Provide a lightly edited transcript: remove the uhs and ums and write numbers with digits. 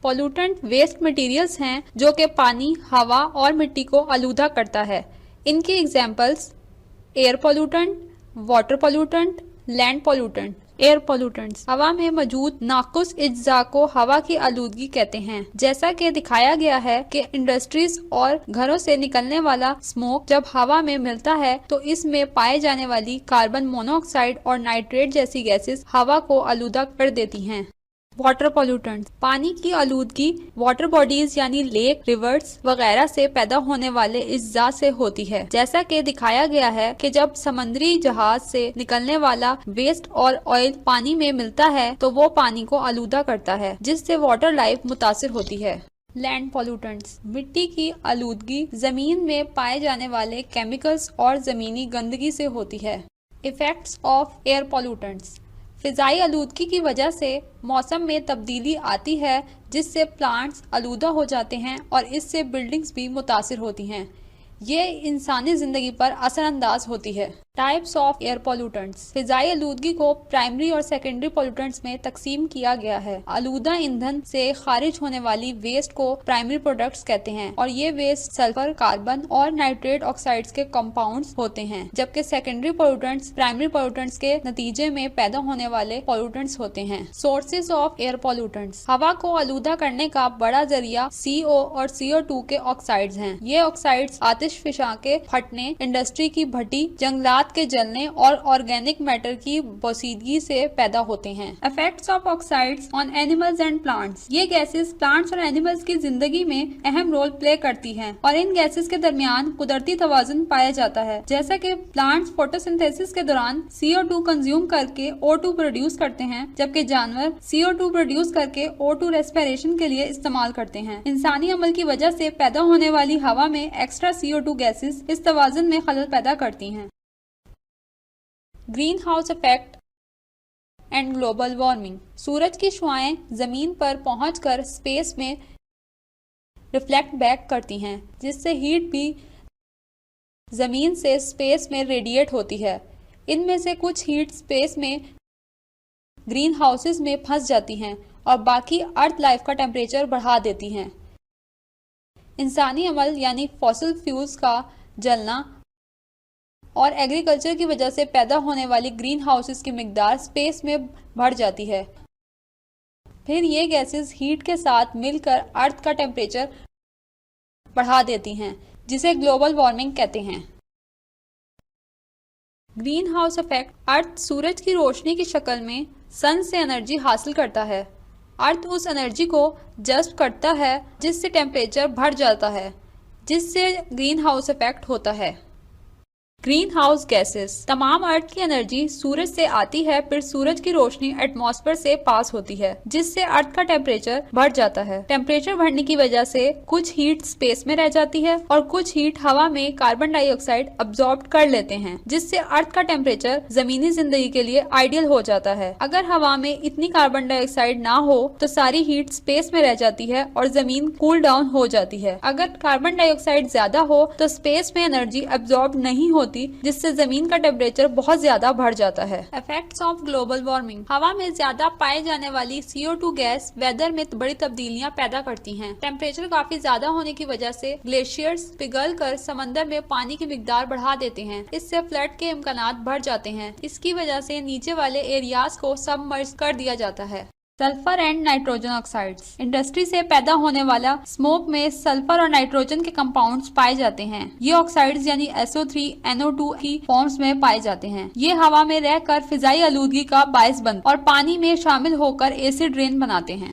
Pollutant waste materials हैं जो कि पानी, हवा और मिट्टी को आलूदा करता है। इनके examples air pollutant, water pollutant, land pollutant. Air pollutants हवा में मौजूद नाकुस अज्जा को हवा की आलूदगी कहते हैं। जैसा कि दिखाया गया है कि इंडस्ट्रीज और घरों से निकलने वाला स्मोक जब हवा में मिलता है तो इसमें पाए जाने वाली कार्बन मोनोऑक्साइड और नाइट्रेट जैसी गैसेस हवा को आलूदा कर देती हैं। वाटर पॉल्यूटेंट्स पानी की आलूदगी वाटर बॉडीज यानी लेक, रिवर्स वगैरह से पैदा होने वाले अज्जा से होती है। जैसा कि दिखाया गया है कि जब समुद्री जहाज से निकलने वाला वेस्ट और ऑयल पानी में मिलता है तो वो पानी को आलूदा करता है, जिससे वाटर लाइफ मुतासिर होती है। लैंड पॉल्यूटेंट्स मिट्टी की आलूदगी जमीन में पाए जाने वाले केमिकल्स और जमीनी गंदगी से होती है। Effects of air pollutants Fizaia आलूदगी की वजह से मौसम में तब्दीली आती है, जिससे प्लांट्स आलूदा हो जाते हैं और इससे बिल्डिंग्स भी मुतासिर होती हैं। ये इंसानी जिंदगी पर असरअंदाज होती है। Types of air pollutants Fizaia आलूदगी को प्राइमरी और सेकेंडरी पॉल्यूटेंट्स में तकसीम किया गया है। आलूदा ईंधन से खारिज होने वाली वेस्ट को प्राइमरी प्रोडक्ट्स कहते हैं और ये वेस्ट सल्फर, कार्बन और नाइट्रेट ऑक्साइड्स के कंपाउंड्स होते हैं, जबकि सेकेंडरी पॉल्यूटेंट्स प्राइमरी पॉल्यूटेंट्स के नतीजे में पैदा होने वाले पॉल्यूटेंट्स होते हैं। सोर्सेज ऑफ एयर पॉल्यूटेंट्स हवा को आलूदा करने का बड़ा जरिया CO और CO2 के ऑक्साइड्स हैं। ये ऑक्साइड्स आतिशफिशा के फटने, इंडस्ट्री की भट्टी, जंगलात के जलने और ऑर्गेनिक मैटर की बोसीदगी से पैदा होते हैं। Effects of oxides on animals and plants ये गैसेस प्लांट्स और एनिमल्स की जिंदगी में अहम रोल प्ले करती हैं और इन गैसेस के दरमियान कुदरती तवाजुन पाया जाता है। जैसा कि प्लांट्स फोटोसिंथेसिस के दौरान CO2 कंज्यूम करके O2 प्रोड्यूस करते हैं, जबकि जानवर CO2 प्रोड्यूस करके O2 रेस्पिरेशन के लिए इस्तेमाल करते हैं। इंसानी अमल की वजह से पैदा होने वाली हवा में एक्स्ट्रा CO2 गैसेस इस तवाजुन में खलल पैदा करती हैं। Greenhouse effect and global warming सूरज की शुआएं जमीन पर पहुंचकर स्पेस में रिफ्लेक्ट बैक करती हैं, जिससे हीट भी जमीन से स्पेस में रेडिएट होती है। इनमें से कुछ हीट स्पेस में ग्रीन हाउसेस में फंस जाती हैं और बाकी अर्थ लाइफ का टेम्परेचर बढ़ा देती हैं। इंसानी अमल यानी फॉसिल फ्यूल्स का जलना और एग्रीकल्चर की वजह से पैदा होने वाली ग्रीन हाउसेस की मिकदार स्पेस में बढ़ जाती है। फिर ये गैसेस हीट के साथ मिलकर अर्थ का टेम्परेचर बढ़ा देती हैं, जिसे ग्लोबल वार्मिंग कहते हैं। ग्रीन हाउस इफेक्ट अर्थ सूरज की रोशनी की शक्ल में सन से एनर्जी हासिल करता है। अर्थ उस एनर्जी को जस्ट करता है, जिससे टेम्परेचर बढ़ जाता है, जिससे ग्रीन हाउस इफेक्ट होता है। ग्रीन हाउस गैसेस तमाम अर्थ की एनर्जी सूरज से आती है, फिर सूरज की रोशनी एटमॉस्फेयर से पास होती है, जिससे अर्थ का टेम्परेचर बढ़ जाता है। टेम्परेचर बढ़ने की वजह से कुछ हीट स्पेस में रह जाती है और कुछ हीट हवा में कार्बन डाइऑक्साइड अब्सॉर्ब कर लेते हैं, जिससे अर्थ का टेम्परेचर जमीनी जिंदगी के लिए आइडियल हो जाता है। अगर हवा में इतनी कार्बन डाइऑक्साइड ना हो तो सारी हीट स्पेस में रह जाती है और जमीन कूल डाउन हो जाती है। अगर कार्बन डाइऑक्साइड ज्यादा हो तो स्पेस में एनर्जी अब्सॉर्ब नहीं होती, जिससे जमीन का टेम्परेचर बहुत ज्यादा बढ़ जाता है। इफेक्ट्स ऑफ ग्लोबल वार्मिंग हवा में ज्यादा पाए जाने वाली CO2 गैस वेदर में बड़ी तब्दीलियां पैदा करती हैं। टेम्परेचर काफी ज्यादा होने की वजह से ग्लेशियर्स पिघलकर समंदर में पानी की मिकदार बढ़ा देते हैं। इससे फ्लड के इम्कानात बढ़ जाते हैं। इसकी वजह से नीचे वाले एरियाज को सबमर्ज कर दिया जाता है। Sulphur and nitrogen oxides industry से पैदा होने वाला स्मोक में सल्फर और नाइट्रोजन के कंपाउंड्स पाए जाते हैं। ये ऑक्साइड्स यानी SO3, NO2 की फॉर्म्स में पाए जाते हैं। ये हवा में रहकर फिजाई आलूदगी का बायस बनते और पानी में शामिल होकर एसिड रेन बनाते हैं।